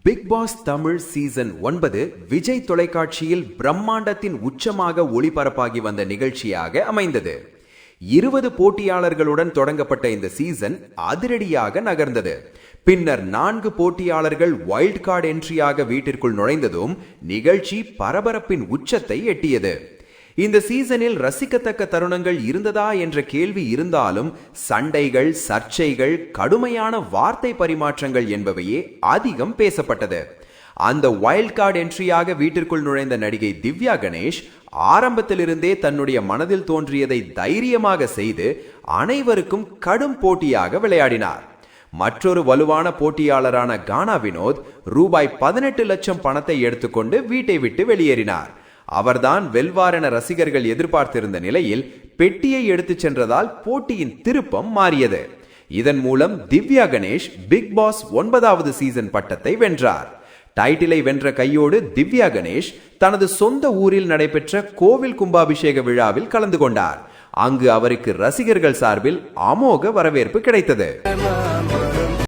Big Boss Tamil season 9 Vijay தொலைக்காட்சியில் பிரம்மாண்டத்தின் உச்சமாக ஒளிபரப்பாகி வந்த நிகழ்ச்சியாக அமைந்தது. 20 போட்டியாளர்களுடன் தொடங்கப்பட்ட இந்த சீசன் அதிரடியாக நகர்ந்தது. பின்னர் 4 போட்டியாளர்கள் வைல்ட் கார்டு என்ட்ரியாக வீட்டிற்குள் நுழைந்ததும் நிகழ்ச்சி பரபரப்பின் உச்சத்தை எட்டியது. இந்த சீசனில் ரசிக்கத்தக்க தருணங்கள் இருந்ததா என்ற கேள்வி இருந்தாலும் சண்டைகள், சர்ச்சைகள், கடுமையான வார்த்தை பரிமாற்றங்கள் என்பவையே அதிகம் பேசப்பட்டது. அந்த வைல்ட் கார்டு என்ட்ரியாக வீட்டிற்குள் நுழைந்த நடிகை திவ்யா கணேஷ் ஆரம்பத்திலிருந்தே தன்னுடைய மனதில் தோன்றியதை தைரியமாக செய்து அனைவருக்கும் கடும் போட்டியாக விளையாடினார். மற்றொரு வலுவான போட்டியாளரான கானா வினோத் ரூபாய் 18 லட்சம் பணத்தை எடுத்துக்கொண்டு வீட்டை விட்டு வெளியேறினார். அவர்தான் வெல்வார் என ரசிகர்கள் எதிர்பார்த்திருந்த நிலையில் பெட்டியை எடுத்துச் சென்றதால் போட்டியின் திருப்பம் மாறியது. இதன் மூலம் திவ்யா கணேஷ் பிக் பாஸ் 9வது சீசன் பட்டத்தை வென்றார். டைட்டிலை வென்ற கையோடு திவ்யா கணேஷ் தனது சொந்த ஊரில் நடைபெற்ற கோவில் கும்பாபிஷேக விழாவில் கலந்து கொண்டார். அங்கு அவருக்கு ரசிகர்கள் சார்பில் அமோக வரவேற்பு கிடைத்தது.